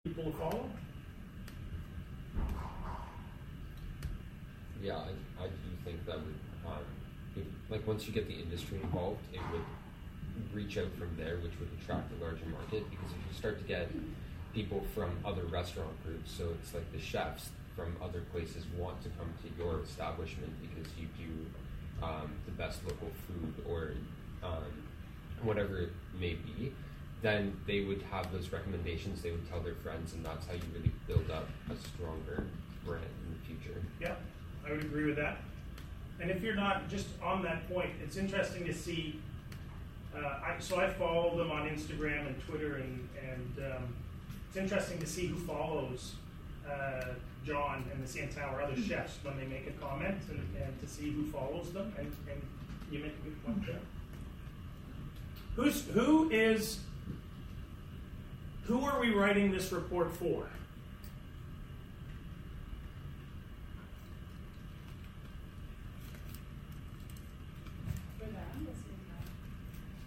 people to follow? Yeah, I do think that would, like once you get the industry involved, it would reach out from there, which would attract a larger market, because if you start to get people from other restaurant groups, so it's like the chefs from other places want to come to your establishment because you do the best local food or whatever it may be, then they would have those recommendations, they would tell their friends, and that's how you really build up a stronger brand in the future. Yeah, I would agree with that. And if you're not, just on that point, it's interesting to see, so I follow them on Instagram and Twitter, and it's interesting to see who follows John and the CN Tower, other chefs, when they make a comment, and to see who follows them, and you make a good point there. Who are we writing this report for?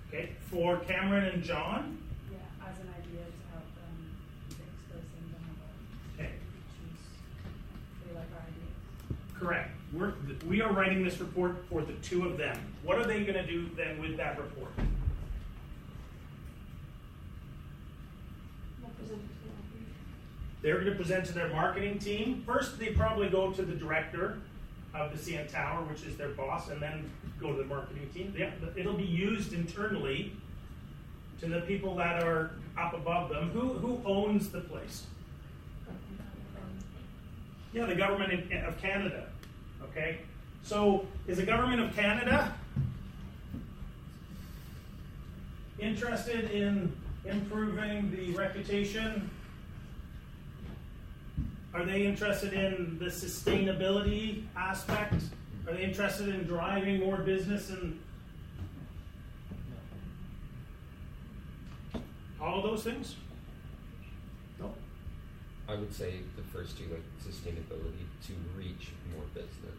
Okay, for Cameron and John? Yeah, as an idea to help them express things on how Okay. they like our ideas. Correct. We are writing this report for the two of them. What are they going to do then with that report? They're going to present to their marketing team. First, they probably go to the director of the CN Tower, which is their boss, and then go to the marketing team. Yeah, it'll be used internally to the people that are up above them. Who owns the place? Yeah, the government of Canada. Okay, so is the government of Canada interested in improving the reputation? Are they interested in the sustainability aspect? Are they interested in driving more business and all of those things? No. I would say the first two, like sustainability, to reach more business.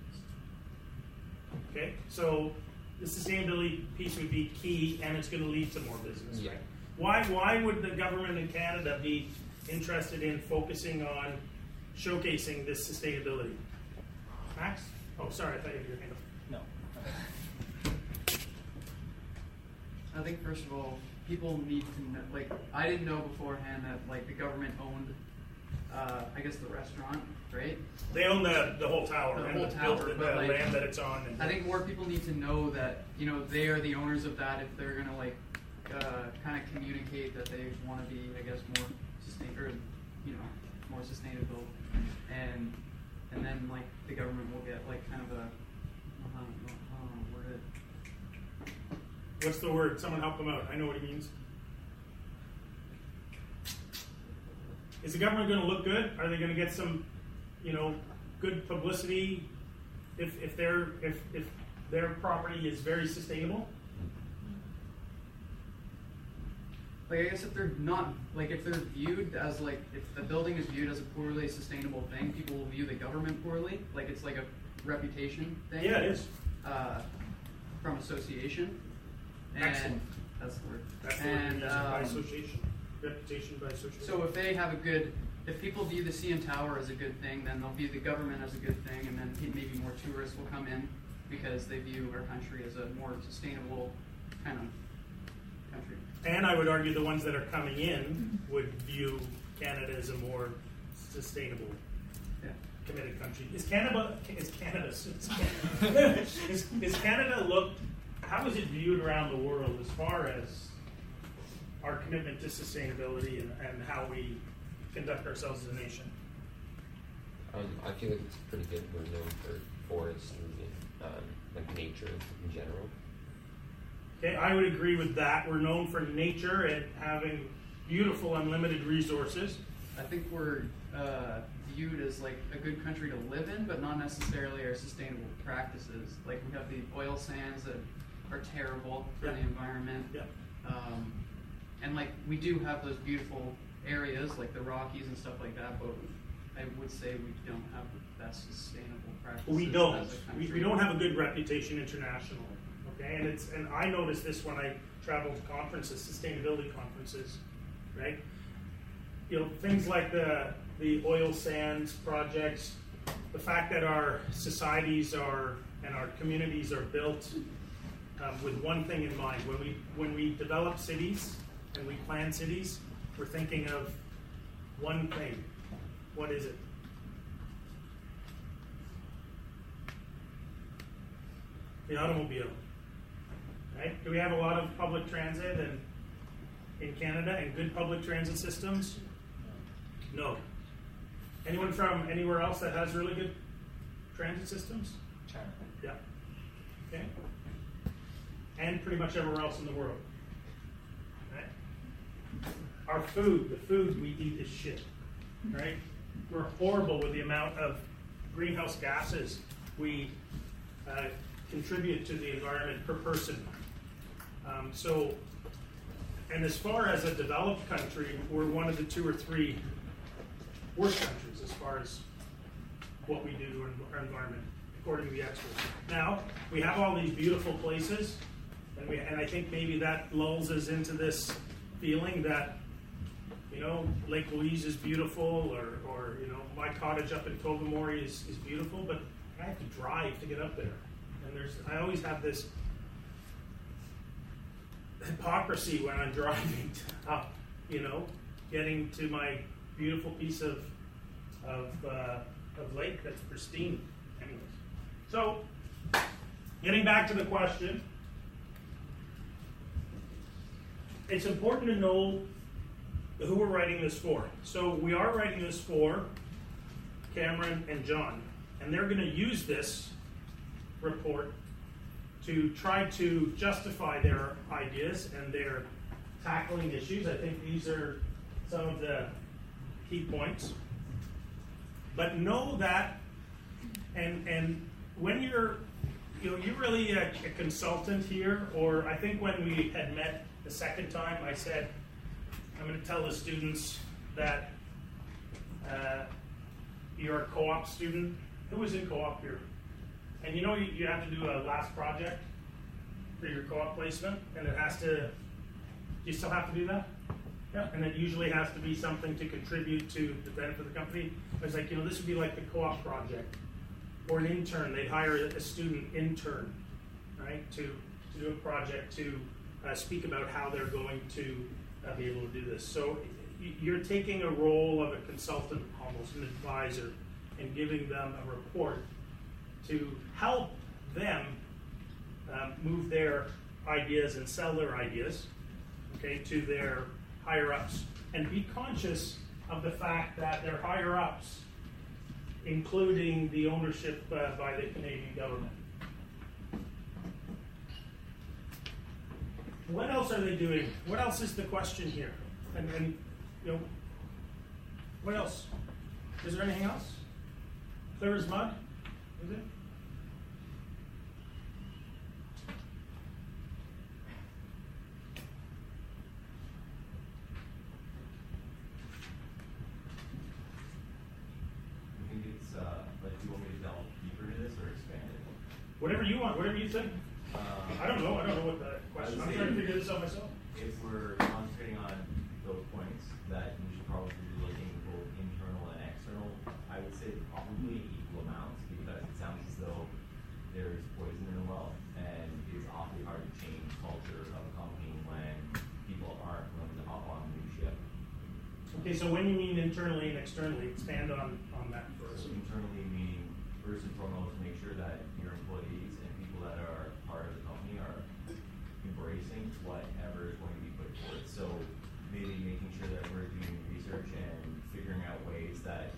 Okay, so the sustainability piece would be key, and it's going to lead to more business, Yeah. right? Why would the government in Canada be interested in focusing on showcasing this sustainability? Max? Oh, sorry, I thought you had your hand up. No. I think first of all, people need to know, like, I didn't know beforehand that, like, the government owned, I guess, the restaurant, right? They own the whole tower, The and whole tower, the but, like, land that it's on. And I think more people need to know that, you know, they are the owners of that if they're gonna, like, kind of communicate that they want to be, I guess, more sustainable, you know, more sustainable, and then, like, the government will get, like, kind of a, I don't know, word it. What's the word? Someone help them out. I know what he means. Is the government going to look good? Are they going to get some, you know, good publicity if their property is very sustainable? Like, I guess if they're not, like, if they're viewed as, like, if the building is viewed as a poorly sustainable thing, people will view the government poorly. Like, it's like a reputation thing. Yeah, it is. From association. And Excellent. That's the word. That's the word you're using, by association. Reputation by association. So if they have a good, if people view the CN Tower as a good thing, then they'll view the government as a good thing, and then maybe more tourists will come in because they view our country as a more sustainable kind of country. And I would argue the ones that are coming in would view Canada as a more sustainable, committed country. Is Canada looked? How is it viewed around the world as far as our commitment to sustainability and how we conduct ourselves as a nation? I feel like it's pretty good. We're known for forests and like nature in general. Okay, I would agree with that. We're known for nature and having beautiful, unlimited resources. I think we're viewed as like a good country to live in, but not necessarily our sustainable practices. Like, we have the oil sands that are terrible for the environment. Yeah. And like, we do have those beautiful areas like the Rockies and stuff like that, but I would say we don't have the best sustainable practices. We don't. As a country. We don't have a good reputation internationally. Okay, and I noticed this when I travel to conferences, sustainability conferences, right? things like the oil sands projects, the fact that our societies and our communities are built with one thing in mind. When we develop cities and we plan cities, we're thinking of one thing. What is it? The automobile. Right? Do we have a lot of public transit in Canada and good public transit systems? No. Anyone from anywhere else that has really good transit systems? China. Yeah. Okay. And pretty much everywhere else in the world. Right? Our food, the food we eat is shit. Right? We're horrible with the amount of greenhouse gases we contribute to the environment per person. And as far as a developed country, we're one of the 2 or 3 worst countries as far as what we do to our environment, according to the experts. Now, we have all these beautiful places, and I think maybe that lulls us into this feeling that, Lake Louise is beautiful, or my cottage up in Tobermory is beautiful, but I have to drive to get up there. And I always have this hypocrisy when I'm driving up, getting to my beautiful piece of lake that's pristine. Anyways, so getting back to the question, it's important to know who we're writing this for. So we are writing this for Cameron and John, and they're going to use this report to try to justify their ideas and their tackling issues. I think these are some of the key points. But know that, and when you're really a consultant here, or I think when we had met the second time, I said, I'm going to tell the students that you're a co-op student. Who was in co-op here? And you have to do a last project for your co-op placement, and you still have to do that? Yeah. And it usually has to be something to contribute to the benefit of the company. It's like, this would be like the co-op project. Or an intern, they'd hire a student intern, right, to do a project to speak about how they're going to be able to do this. So you're taking a role of a consultant, almost an advisor, and giving them a report to help them move their ideas and sell their ideas, okay, to their higher-ups. And be conscious of the fact that their higher-ups, including the ownership by the Canadian government. What else are they doing? What else is the question here? And what else? Is there anything else? Clear as mud? Is it? I think it's do you want me to delve deeper into this or expand it? Whatever you want, whatever you think. I don't know what the question. I'm trying to figure this out myself. If we're concentrating on those points, that we should probably be looking both internal and external. I would say probably equal amounts, because it sounds as though there's poison in the well, and it's awfully hard to change culture of a company when people aren't willing to hop on the new ship. Okay, so when you mean internally and externally, expand on that for us. So internally meaning, first and foremost, make sure that your employees and people that are part of the company are embracing whatever is going to be put forward. So maybe making sure that we're doing research and figuring out ways that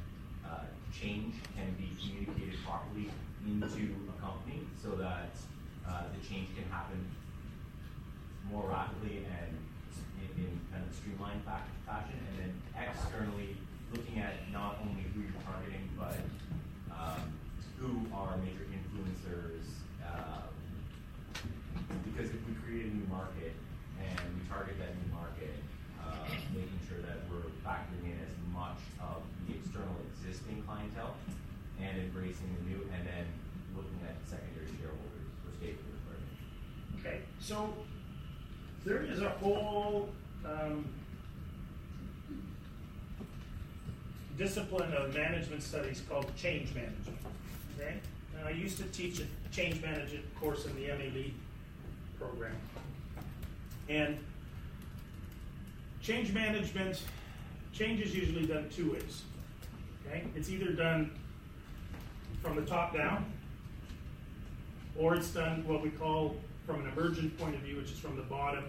change can be communicated properly into a company, so that the change can happen more rapidly and in kind of a streamlined fashion. And then externally, looking at not only who you're targeting, but who are major influencers. Because if we create a new market and we target that new market, making sure that we're factoring in as much of the external existing clientele and embracing the new, and then looking at secondary shareholders or stakeholders. Okay, so there is a whole discipline of management studies called change management. Okay? And I used to teach a change management course in the MAB program. And change management, change is usually done two ways. Okay? It's either done from the top down, or it's done what we call from an emergent point of view, which is from the bottom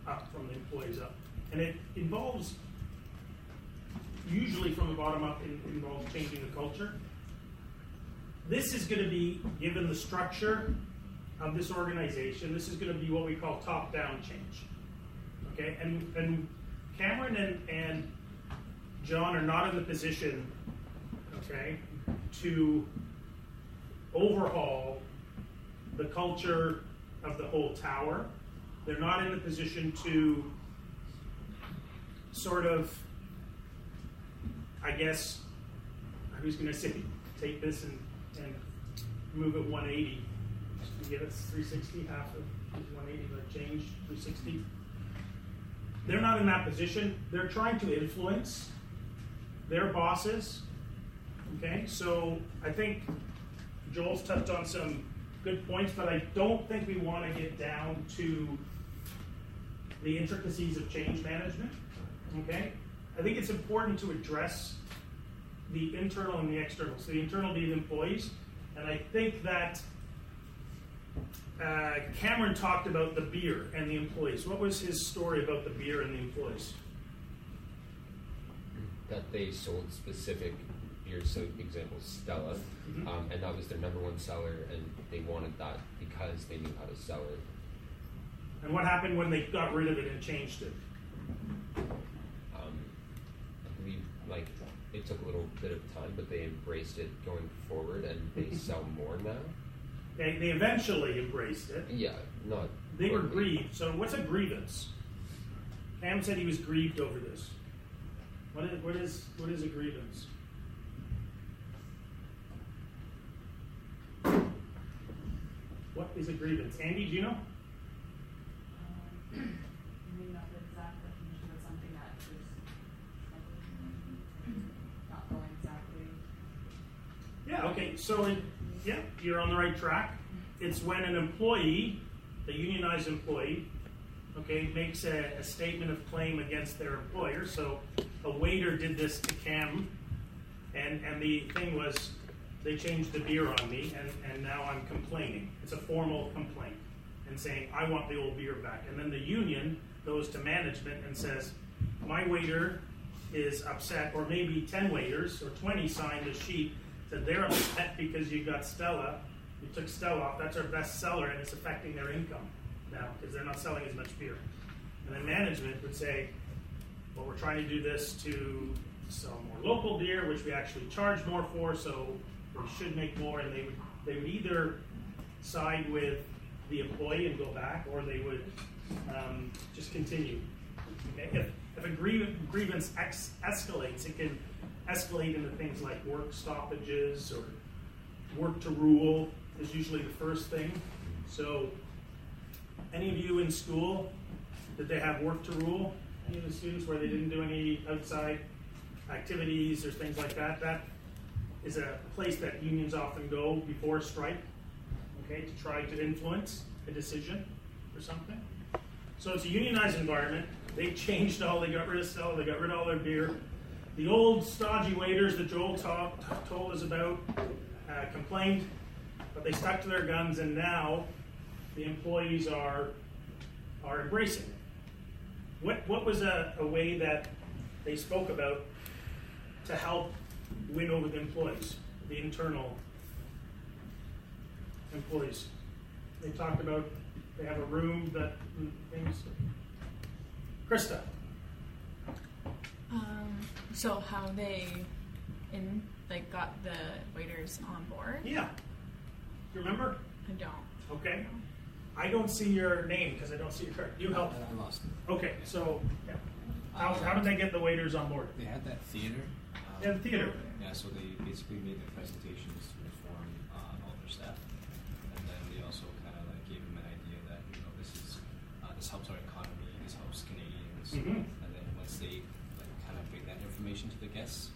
up, from the employees up. And it involves, usually from the bottom up, it involves changing the culture. This is going to be, given the structure of this organization, this is going to be what we call top-down change. Okay, and Cameron and John are not in the position, okay, to overhaul the culture of the whole tower. They're not in the position to sort of, I guess, I was going to say, take this and move it 180. You get it 360, half of 180, but change 360. They're not in that position. They're trying to influence their bosses. Okay, so I think Joel's touched on some good points, but I don't think we want to get down to the intricacies of change management. Okay, I think it's important to address the internal and the external. So the internal being the employees, and I think that Cameron talked about the beer and the employees. What was his story about the beer and the employees? That they sold specific beers, so example Stella, and that was their number one seller, and they wanted that because they knew how to sell it. And what happened when they got rid of it and changed it? I believe it took a little bit of time, but they embraced it going forward, and they sell more now. They eventually embraced it. Yeah, not. They were grieved. So what's a grievance? Cam said he was grieved over this. What is a grievance? What is a grievance? Andy, do you know? Maybe not the exact definition, but something that is not going exactly. Yeah, okay. So, you're on the right track. It's when an employee, a unionized employee, okay, makes a statement of claim against their employer. So a waiter did this to Cam, and the thing was, they changed the beer on me, and now I'm complaining. It's a formal complaint, and saying, I want the old beer back. And then the union goes to management and says, my waiter is upset, or maybe 10 waiters, or 20 signed a sheet, said they're upset because you got Stella, you took Stella off, that's our best seller, and it's affecting their income now, because they're not selling as much beer. And then management would say, well, we're trying to do this to sell more local beer, which we actually charge more for, so we should make more, and they would either side with the employee and go back, or they would just continue. Okay? If a grievance escalates, it can escalate into things like work stoppages, or work to rule is usually the first thing. So, any of you in school, did they have work to rule? Any of the students where they didn't do any outside activities or things like that? That is a place that unions often go before a strike, okay, to try to influence a decision or something. So it's a unionized environment. They changed they got rid of Stella, they got rid of all their beer. The old stodgy waiters that Joel told us about complained, but they stuck to their guns, and now the employees are embracing it. What was a way that they spoke about to help win over the employees, the internal employees? They talked about they have a room that things. Krista. So how they got the waiters on board? Yeah. You remember? I don't. Okay. I don't see your name because I don't see your card. You help. I lost it. Okay, so yeah. How did they get the waiters on board? They had that theater. Yeah, the theater. Yeah, so they basically made the presentations to inform all their staff, and then they also kind of gave them an idea that this helps our economy, this helps Canadians, Mhm. and then once they kind of bring that information to the guests,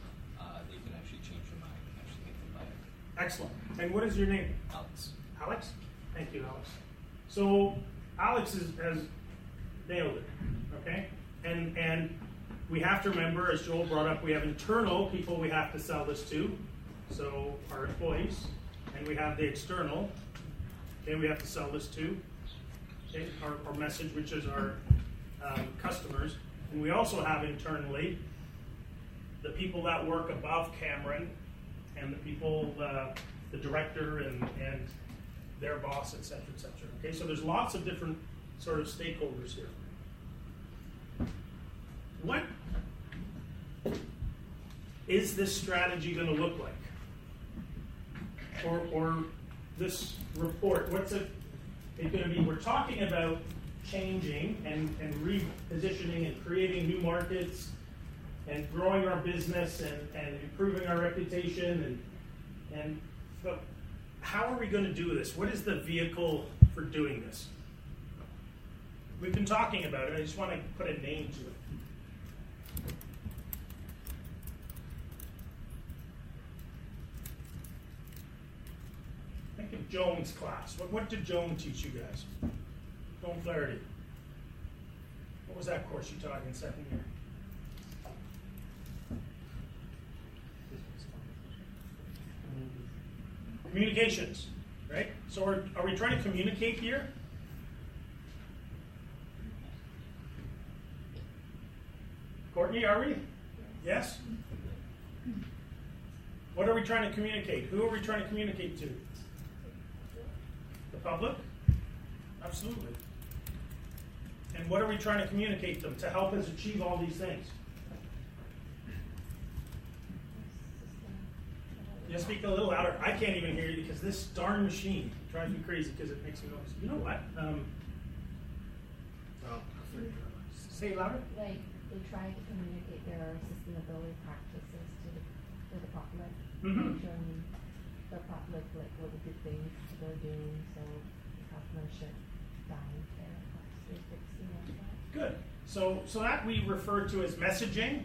Excellent. And what is your name? Alex. Alex? Thank you, Alex. So Alex has nailed it, okay? And we have to remember, as Joel brought up, we have internal people we have to sell this to, so our employees, and we have the external, okay, we have to sell this to, okay, our message, which is our customers, and we also have internally the people that work above Cameron, and the people, the director and their boss, et cetera, et cetera. Okay, so there's lots of different sort of stakeholders here. What is this strategy going to look like? Or this report, what's it going to be? We're talking about changing and repositioning and creating new markets and growing our business and improving our reputation but how are we going to do this? What is the vehicle for doing this? We've been talking about it. I just want to put a name to it. Think of Joan's class. What did Joan teach you guys? Joan Flaherty. What was that course you taught in second year? Communications, right? So are we trying to communicate here? Courtney, are we? Yes? What are we trying to communicate? Who are we trying to communicate to? The public? Absolutely. And what are we trying to communicate to them to help us achieve all these things? You speak a little louder. I can't even hear you because this darn machine drives me crazy because it makes me noise. You know what? Say it louder. Like they try to communicate their sustainability practices to the public, showing the public like what the good things they're doing, so the customer should buy their practices. Good. So that we refer to as messaging.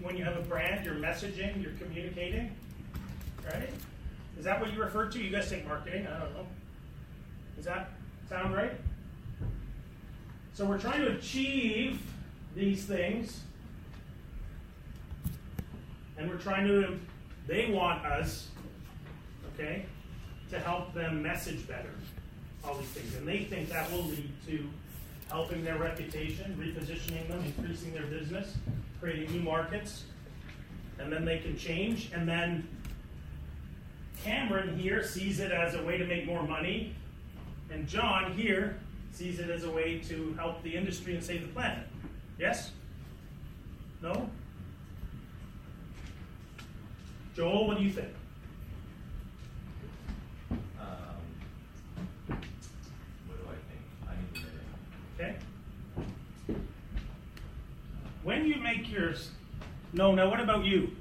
When you have a brand, you're messaging, you're communicating. Right? Is that what you refer to? You guys think marketing? I don't know. Does that sound right? So we're trying to achieve these things, and we're trying to, they want us, okay, to help them message better, all these things. And they think that will lead to helping their reputation, repositioning them, increasing their business, creating new markets, and then they can change, and then Cameron here sees it as a way to make more money, and John here sees it as a way to help the industry and save the planet. Yes? No? Joel, what do you think? What do I think? I need a minute. Okay. When you make yours, no, now what about you?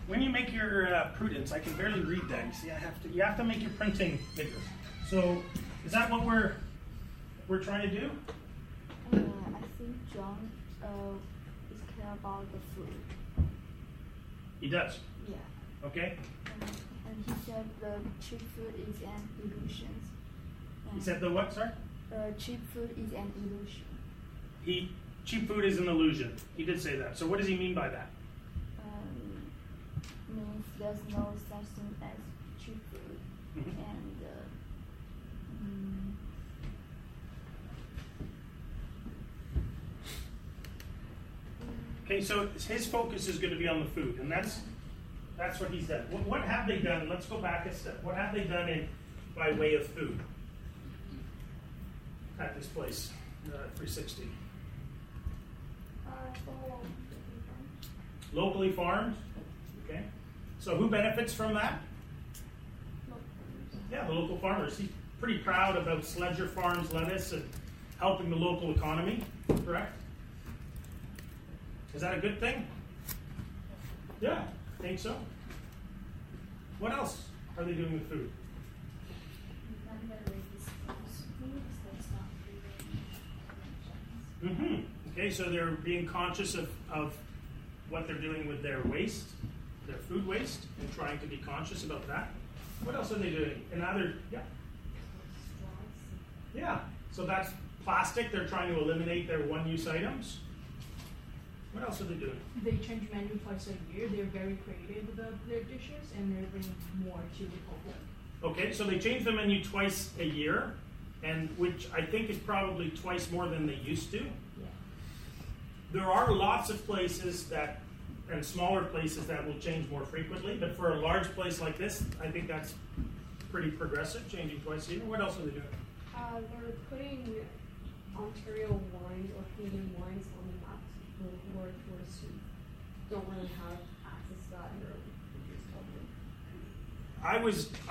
When you make your prudence, I can barely read that. You see, you have to make your printing bigger. So, is that what we're trying to do? I think John is care about the food. He does. Yeah. Okay. And he said the cheap food is an illusion. He said the what, sir? Cheap food is an illusion. Cheap food is an illusion. He did say that. So what does he mean by that? Means there's no such thing as cheap food, and okay, so his focus is going to be on the food, and that's what he's done. What have they done? Let's go back a step. What have they done by way of food at this place, 360? Locally farmed. Okay. So who benefits from that? Yeah, the local farmers. He's pretty proud about Sledger Farms lettuce and helping the local economy, correct? Is that a good thing? Yeah, I think so. What else are they doing with food? Okay, so they're being conscious of what they're doing with their waste. their food waste and trying to be conscious about that. What else are they doing? Yeah, so that's plastic. They're trying to eliminate their one-use items. What else are they doing? They change menu twice a year. They're very creative about their dishes, and they're bringing more to the public. Okay, so they change the menu twice a year, and which I think is probably twice more than they used to. Yeah. There are lots of places that, and smaller places that will change more frequently, but for a large place like this, I think that's pretty progressive, changing twice a year. What else are they doing? They're putting Ontario wines or Canadian wines on the map where tourists who don't really have access to that in their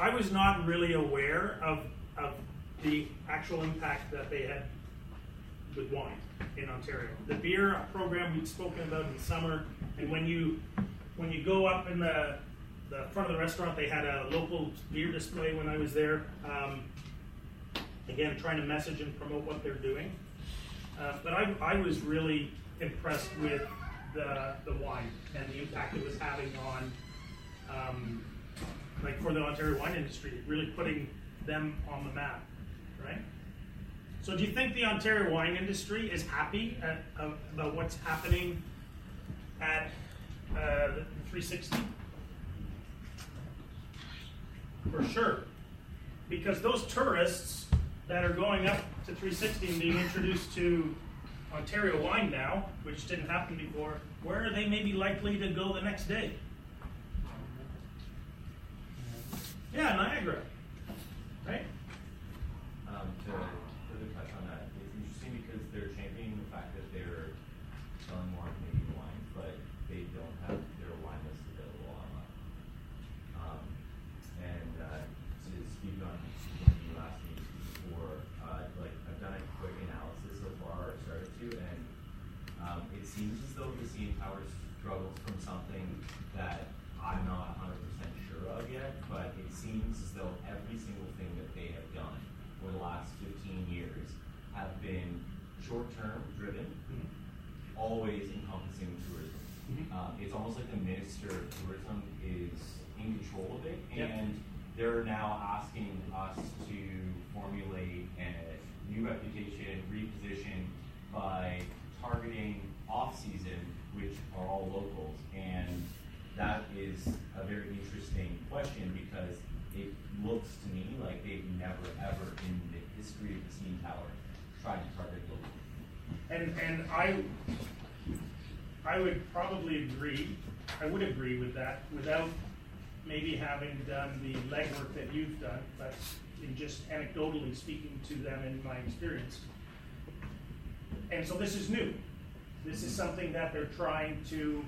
I was not really aware of the actual impact that they had with wine in Ontario. The beer program we'd spoken about in the summer, and when you go up in the front of the restaurant, they had a local beer display when I was there. Again, trying to message and promote what they're doing. But I was really impressed with the wine and the impact it was having on, like for the Ontario wine industry, really putting them on the map, right? So do you think the Ontario wine industry is happy about what's happening at the 360? For sure. Because those tourists that are going up to 360 and being introduced to Ontario wine now, which didn't happen before, where are they maybe likely to go the next day? Yeah, Niagara, right? To further touch on that, it's interesting because they're championing the fact that they're selling more Canadian wines, but they don't have their wine list available online. To speak on when you asked me before, like I've done a quick analysis so far, or started to, and it seems as though the CN Tower struggles from something that I'm not 100% sure of yet, but it seems as though every single thing that they have done over the last 15 years have been short-term driven, always encompassing tourism. It's almost like the Minister of Tourism is in control of it, and they're now asking us to formulate a new reputation, reposition by targeting off-season, which are all locals, and that is a very interesting question because it looks to me like they've never ever in the history of the CN Tower tried to target locals. And I would probably agree. I would agree with that without maybe having done the legwork that you've done, but in just anecdotally speaking to them in my experience. And so this is new. This is something that they're trying to.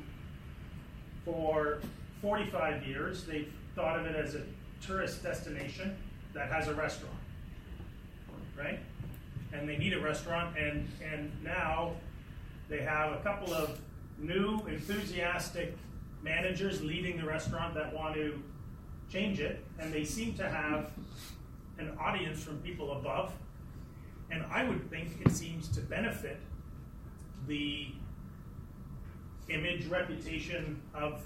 For 45 years, they've thought of it as a tourist destination that has a restaurant, right? And they need a restaurant, and now they have a couple of new, enthusiastic managers leading the restaurant that want to change it, and they seem to have an audience from people above, and I would think it seems to benefit the image, reputation of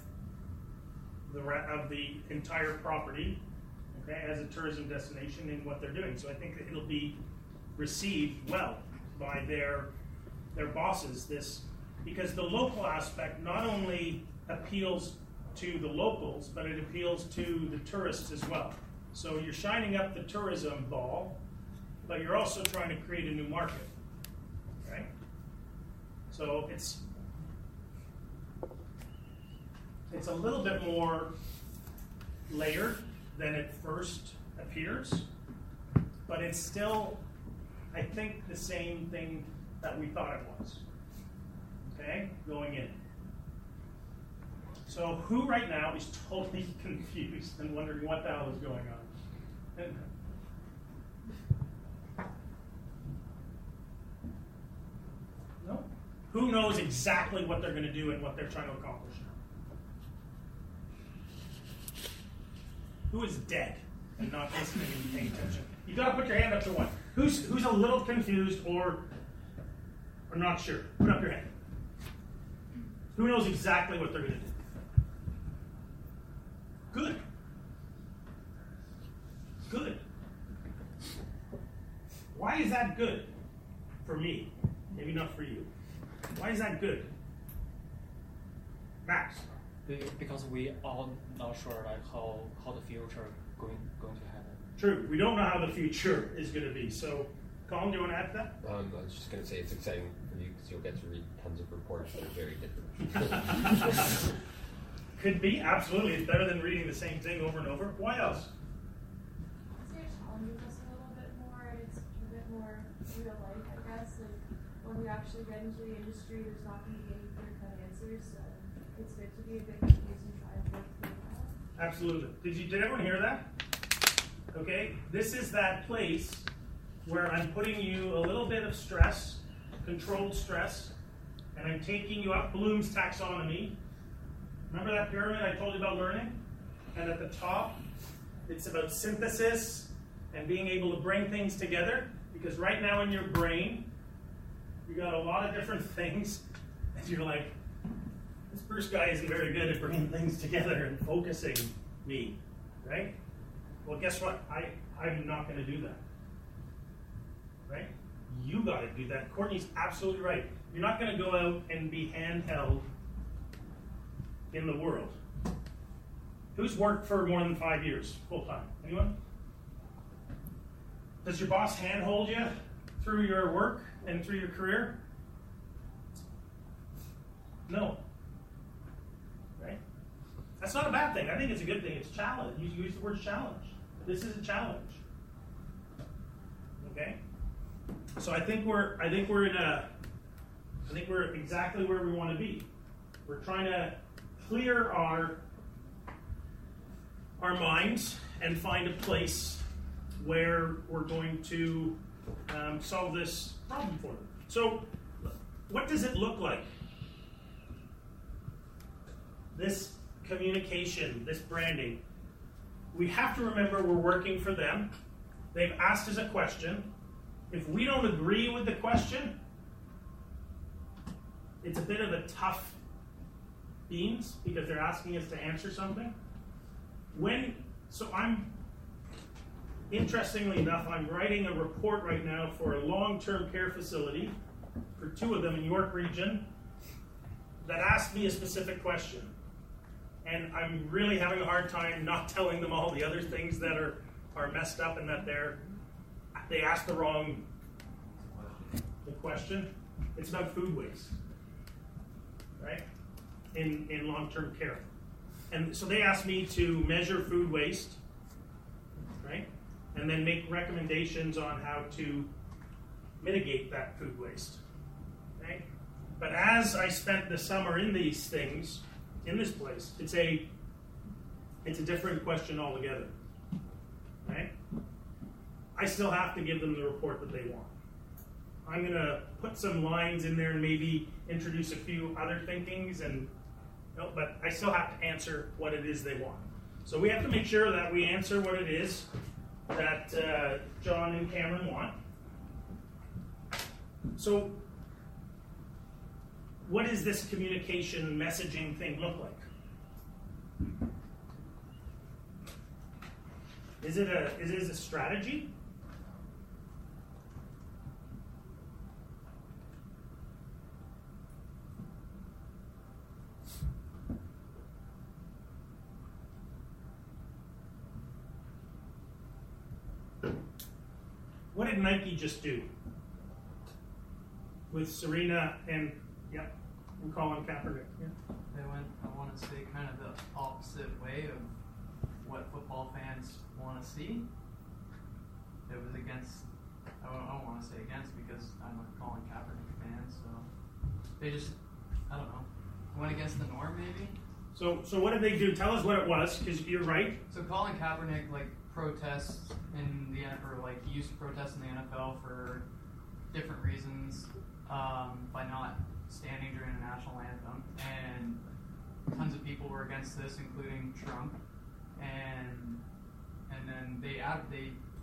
the entire property, okay, as a tourism destination in what they're doing. So I think that it'll be received well by their bosses. Because the local aspect not only appeals to the locals, but it appeals to the tourists as well. So you're shining up the tourism ball, but you're also trying to create a new market, right? So it's a little bit more layered than it first appears, but it's still, I think, the same thing that we thought it was, okay, going in. So who right now is totally confused and wondering what the hell is going on? No? Who knows exactly what they're going to do and what they're trying to accomplish? Who is dead and not listening and paying attention? You got to put your hand up to one. Who's a little confused or not sure? Put up your hand. Who knows exactly what they're going to do? Good. Good. Why is that good? For me. Maybe not for you. Why is that good? Max. Because we are not sure like how the future going to happen. True. We don't know how the future is going to be. So, Colin, do you want to add to that? I was just going to say it's exciting for you because you'll get to read tons of reports that are very different. Could be, absolutely. It's better than reading the same thing over and over. Why else? It challenges us a little bit more, and it's a bit more real life, I guess. And when we actually get into the industry, there's not going to be any clear-cut answers, so it's good to be a bit confused and try and work through that. Absolutely. Did everyone hear that? Okay, this is that place where I'm putting you a little bit of stress, controlled stress, and I'm taking you up Bloom's taxonomy. Remember that pyramid I told you about learning? And at the top, it's about synthesis and being able to bring things together. Because right now in your brain, you got a lot of different things, and you're like, this Bruce guy isn't very good at bringing things together and focusing me, right? Well, guess what? I'm not going to do that, right? You got to do that. Courtney's absolutely right. You're not going to go out and be handheld in the world. Who's worked for more than 5 years, full time? Anyone? Does your boss handhold you through your work and through your career? No. Right? That's not a bad thing. I think it's a good thing. It's challenge. You use the word challenge. This is a challenge. Okay? So I think we're exactly where we want to be. We're trying to clear our minds and find a place where we're going to solve this problem for them. So, what does it look like? This communication, this branding. We have to remember we're working for them. They've asked us a question. If we don't agree with the question, it's a bit of a tough beans because they're asking us to answer something. Interestingly enough, I'm writing a report right now for a long-term care facility, for 2 of them in York Region, that asked me a specific question. And I'm really having a hard time not telling them all the other things that are messed up and that they asked the wrong question. It's about food waste, right? In long-term care. And so they asked me to measure food waste, right? And then make recommendations on how to mitigate that food waste, right? But as I spent the summer in these things, in this place, it's a different question altogether, right? I still have to give them the report that they want. I'm going to put some lines in there and maybe introduce a few other thinkings, but I still have to answer what it is they want. So we have to make sure that we answer what it is that John and Cameron want. So what does this communication messaging thing look like? Is it a strategy? What did Nike just do with Serena and Colin Kaepernick? Yeah. They went, I want to say, kind of the opposite way of what football fans want to see. It was against, I don't want to say against because I'm a Colin Kaepernick fan, so they just, I don't know, went against the norm maybe. So what did they do? Tell us what it was, because you're right. So Colin Kaepernick protests in the NFL, or he used to protest in the NFL for different reasons by not standing during the national anthem, and tons of people were against this, including Trump, and then they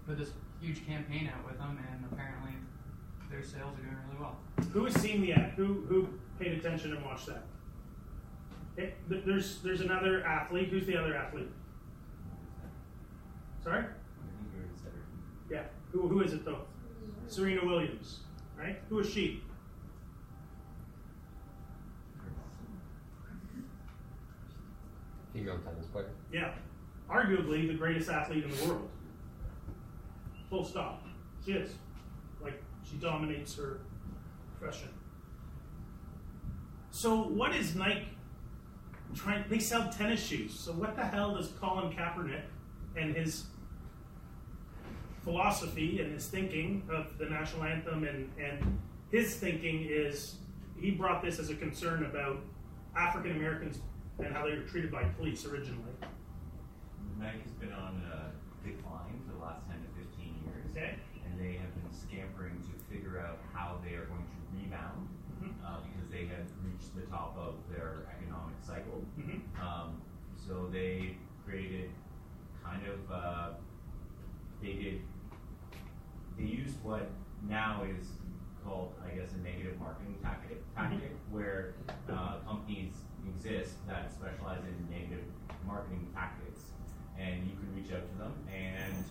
put this huge campaign out with them, and apparently their sales are doing really well. Who has seen the ad? Who paid attention and watched that? There's another athlete. Who's the other athlete? Sorry? I think you already said her. Yeah. Who is it though? Serena Williams, right? Who is she? Female tennis player. Yeah. Arguably the greatest athlete in the world. Full stop. She is. Like, she dominates her profession. So what is Nike trying? They sell tennis shoes. So what the hell does Colin Kaepernick and his philosophy and his thinking of the national anthem and his thinking is, he brought this as a concern about African Americans and how they were treated by police originally. Nike's been on a decline for the last 10 to 15 years. Okay. And they have been scampering to figure out how they are going to rebound because they have reached the top of their economic cycle. So they created kind of, they used what now is called, I guess, a negative marketing tactic where companies exist that specialize in negative marketing tactics, and you can reach out to them and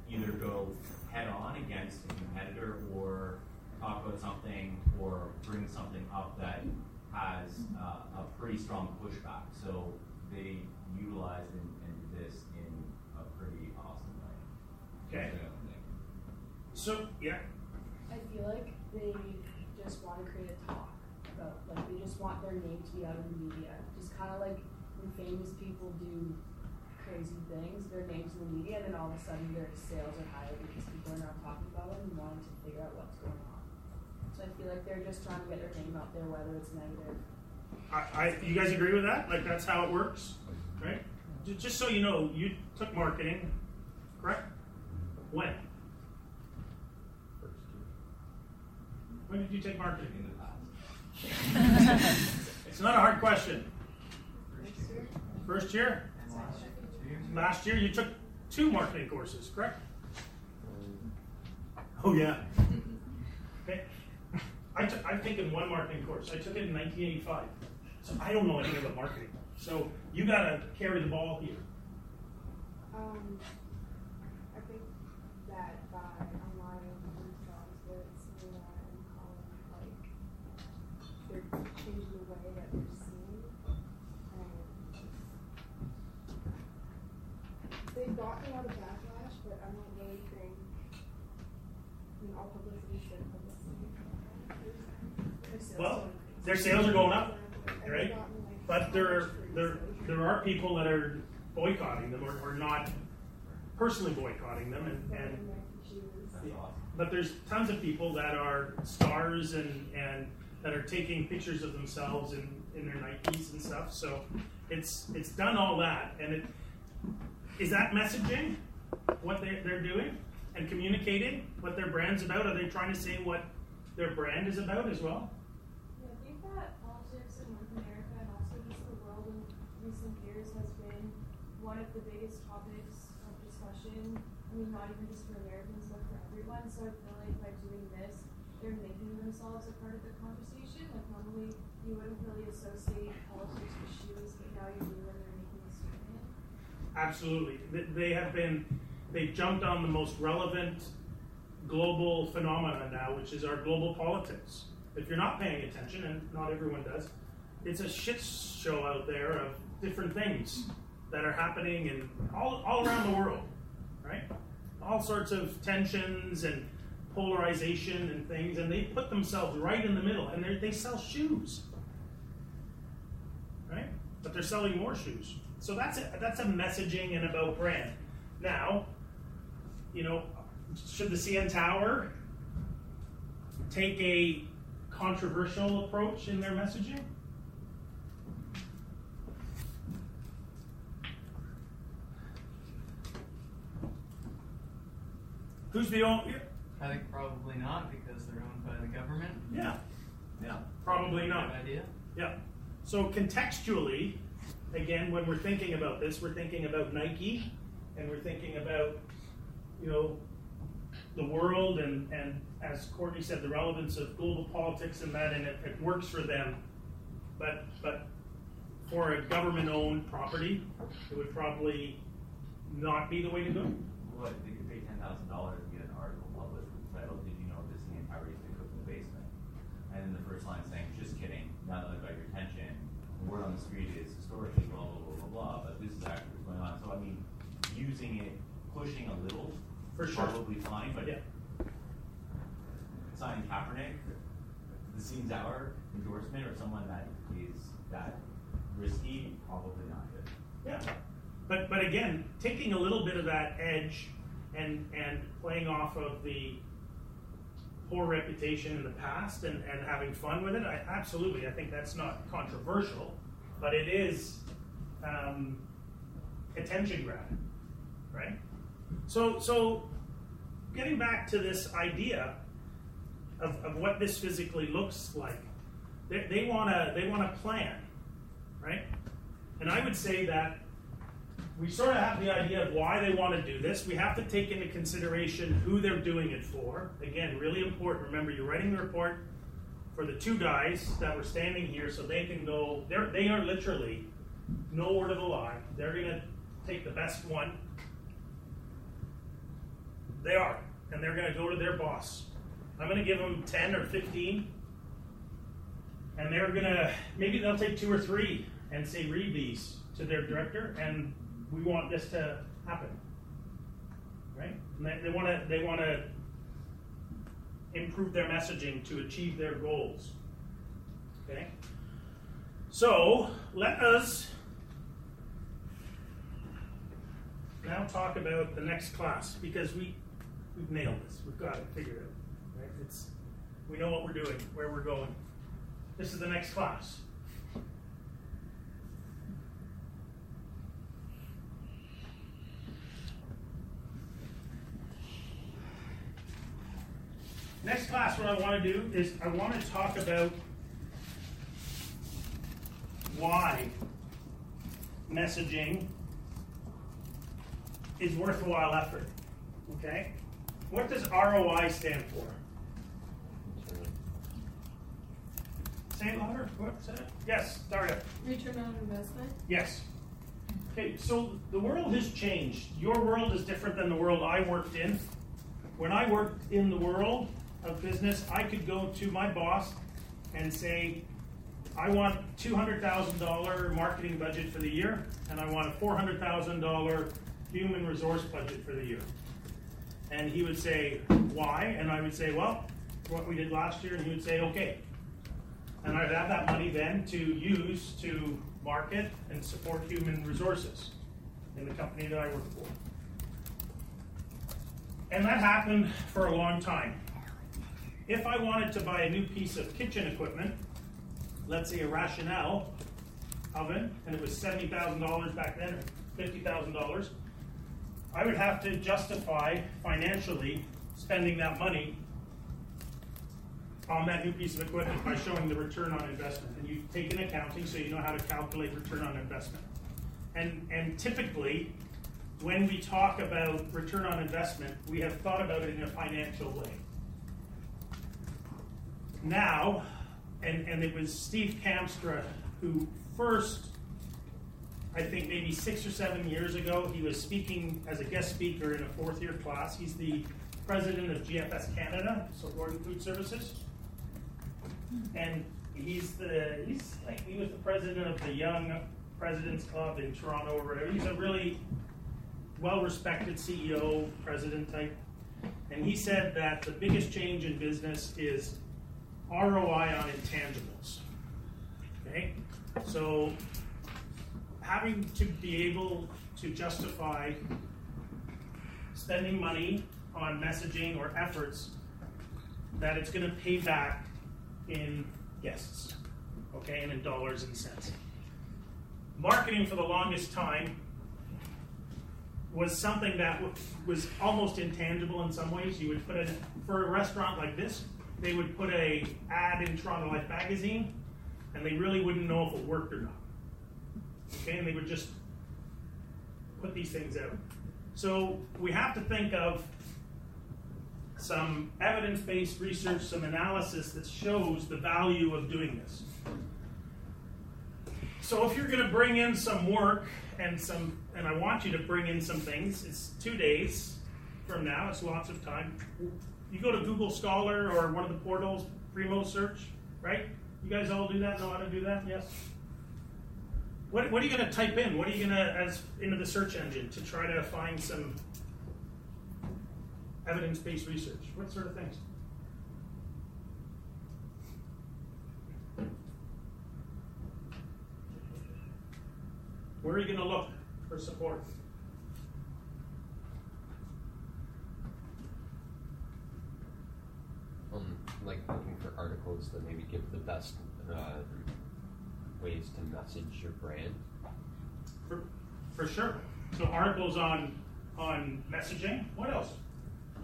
either go head on against a competitor or talk about something or bring something up that has a pretty strong pushback. So they utilized and did this in a pretty awesome way. Okay. So, yeah. I feel like they just want to create a talk about, like, they just want their name to be out in the media. Just kind of like when famous people do crazy things, their names in the media, and then all of a sudden their sales are higher because people are now talking about them and wanting to figure out what's going on. So I feel like they're just trying to get their name out there, whether it's negative. You guys agree with that? Like, that's how it works, right? Just so you know, you took marketing, correct? When? When did you take marketing? In the past. It's not a hard question. First year? Last year you took 2 marketing courses, correct? Oh yeah. Okay. I've taken 1 marketing course. I took it in 1985. So I don't know anything about marketing. So you gotta carry the ball here. I think that by aligning these jobs with Serena and Colin, like, they're changing the way that they're seen. And they've gotten a lot of backlash, but I don't really think, I mean, all publicity is good publicity. Well, their sales are going up, right? But there are people that are boycotting them or not personally boycotting them, and but there's tons of people that are stars and that are taking pictures of themselves in their Nikes and stuff. So it's done all that, and is that messaging what they're doing and communicating what their brand's about? Are they trying to say what their brand is about as well? Yeah, I think that politics in North America and also just the world in recent years has been one of the biggest topics of discussion. I mean, not even just for Americans, but for everyone. So I feel like by doing this, they're making themselves a part of the conversation. Like, normally you wouldn't really associate politics with shoes, but now you do when they're making a statement. Absolutely. They've jumped on the most relevant global phenomenon now, which is our global politics. If you're not paying attention, and not everyone does, it's a shit show out there of different things that are happening in all around the world, right? All sorts of tensions and polarization and things, and they put themselves right in the middle, and they sell shoes, right? But they're selling more shoes. So that's a messaging and about brand. Now, you know, should the CN Tower take a controversial approach in their messaging? Who's the only? I think probably not, because they're owned by the government. Yeah, probably not. Good idea. Yeah. So contextually, again, when we're thinking about this, we're thinking about Nike, and we're thinking about, you know, the world, and as Courtney said, the relevance of global politics and that, and it works for them. But for a government-owned property, it would probably not be the way to go. what, they could pay $10,000 to get an article published with the title, "Did you know this Indian Powerade they cook in the basement?" And then the first line saying, "Just kidding, now that I've got your attention, the word on the street is historically blah, blah, blah, blah, blah, but this is actually what's going on." So I mean, using it, pushing a little, For sure. probably fine, but Yeah. signing Kaepernick, the seems our endorsement, or someone that is that risky, probably not good. Yeah. But again, taking a little bit of that edge and playing off of the poor reputation in the past and having fun with it, I think that's not controversial, but it is attention grabbing, right? So getting back to this idea of what this physically looks like, they want a plan, right? And I would say that we sort of have the idea of why they want to do this. We have to take into consideration who they're doing it for. Again, really important. Remember, you're writing the report for the two guys that were standing here, so they can go. They are literally, no word of a lie. They're going to take the best one. They are, and they're going to go to their boss. I'm going to give them 10 or 15, and they're going to, maybe they'll take 2 or 3 and say, read these to their director, and we want this to happen, right? And they want to improve their messaging to achieve their goals. Okay. So let us now talk about the next class, because we've nailed this. We've got it figured out, right? We know what we're doing, where we're going. This is the next class. Next class, what I want to do is I want to talk about why messaging is worthwhile effort. Okay? What does ROI stand for? Say it louder. What's that? Yes, Daria. Return on investment? Yes. Okay, so the world has changed. Your world is different than the world I worked in. When I worked in the world of business, I could go to my boss and say, I want $200,000 marketing budget for the year, and I want a $400,000 human resource budget for the year. And he would say, why? And I would say, well, what we did last year, and he would say, okay. And I'd have that money then to use to market and support human resources in the company that I work for. And that happened for a long time. If I wanted to buy a new piece of kitchen equipment, let's say a Rationale oven, and it was $70,000 back then, or $50,000, I would have to justify financially spending that money on that new piece of equipment by showing the return on investment. And you take in accounting, so you know how to calculate return on investment. And typically, when we talk about return on investment, we have thought about it in a financial way. Now, and it was Steve Kamstra who first, I think maybe 6 or 7 years ago, he was speaking as a guest speaker in a 4th year class. He's the president of GFS Canada, so Gordon Food Services. And he was the president of the Young Presidents Club in Toronto or whatever. He's a really well-respected CEO, president type. And he said that the biggest change in business is ROI on intangibles. Okay? So having to be able to justify spending money on messaging or efforts that it's going to pay back in guests, okay, and in dollars and cents. Marketing for the longest time was something that was almost intangible in some ways. You would put in, for a restaurant like this, they would put a ad in Toronto Life magazine, and they really wouldn't know if it worked or not. Okay, and they would just put these things out. So we have to think of some evidence-based research, some analysis that shows the value of doing this. So if you're going to bring in some work and I want you to bring in some things, it's 2 days, from now. It's lots of time. You go to Google Scholar or one of the portals, Primo Search, right? You guys all do that, know how to do that? Yes? What are you going to type in? What are you going to, into the search engine to try to find some evidence-based research? What sort of things? Where are you going to look for support? Like looking for articles that maybe give the best ways to message your brand. For sure. So articles on messaging. What else?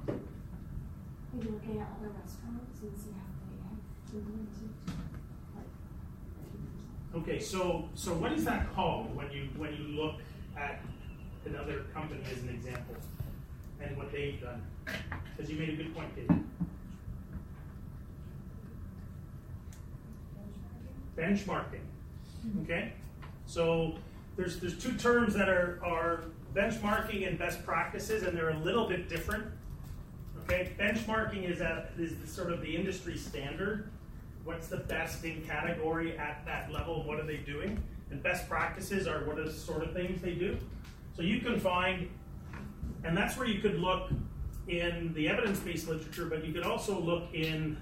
Maybe looking at other restaurants and see how they have implemented like. Okay, so what is that called when you look at another company as an example and what they've done? Because you made a good point, David. Benchmarking. Okay, so there's two terms that are benchmarking and best practices, and they're a little bit different. Okay, benchmarking is sort of the industry standard. What's the best in category at that level? What are they doing? And best practices are what are the sort of things they do. So you can find, and that's where you could look in the evidence-based literature, but you could also look in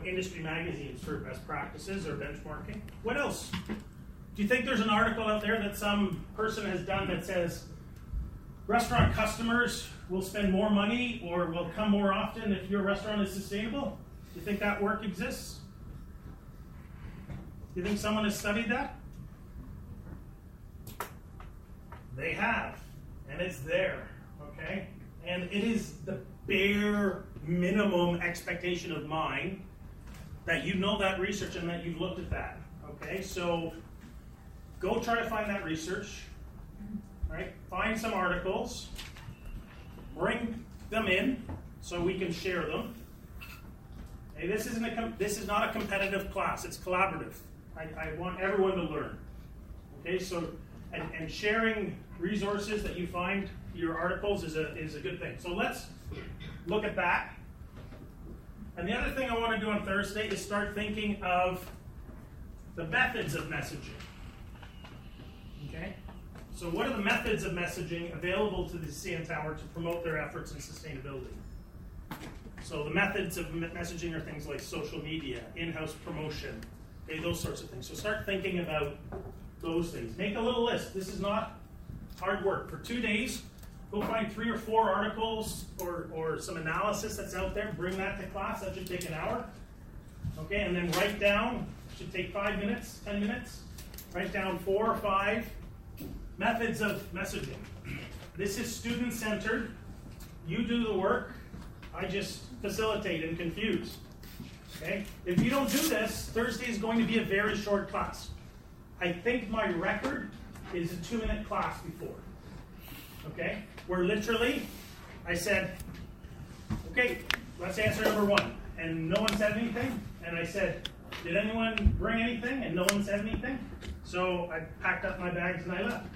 industry magazines for best practices or benchmarking. What else? Do you think there's an article out there that some person has done that says restaurant customers will spend more money or will come more often if your restaurant is sustainable? Do you think that work exists? Do you think someone has studied that? They have, and it's there, okay? And it is the bare minimum expectation of mine that you know that research and that you've looked at that, okay? So go try to find that research, right? Find some articles, bring them in so we can share them. Okay, this is not a competitive class, it's collaborative. I want everyone to learn, okay? So, and sharing resources that you find, your articles, is a good thing. So let's look at that. And the other thing I want to do on Thursday is start thinking of the methods of messaging. Okay? So what are the methods of messaging available to the CN Tower to promote their efforts in sustainability? So the methods of messaging are things like social media, in-house promotion, okay, those sorts of things. So start thinking about those things. Make a little list. This is not hard work. For 2 days, go find 3 or 4 articles or some analysis that's out there. Bring that to class. That should take an hour. Okay, and then write down, should take 5 minutes, 10 minutes. Write down 4 or 5 methods of messaging. This is student-centered. You do the work. I just facilitate and confuse. Okay? If you don't do this, Thursday is going to be a very short class. I think my record is a 2-minute class before. Okay? Where literally, I said, okay, let's answer number 1. And no one said anything. And I said, did anyone bring anything? And no one said anything. So I packed up my bags and I left.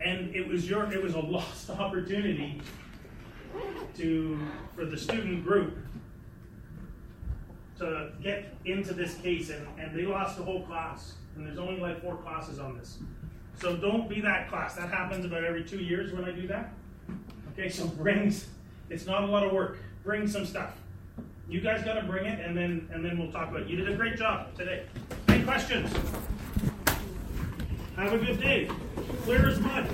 And it was a lost opportunity for the student group to get into this case, and they lost the whole class. And there's only like 4 classes on this. So don't be that class. That happens about every 2 years when I do that. Okay, so it's not a lot of work. Bring some stuff. You guys got to bring it, and then we'll talk about it. You did a great job today. Any questions? Have a good day. Clear as mud.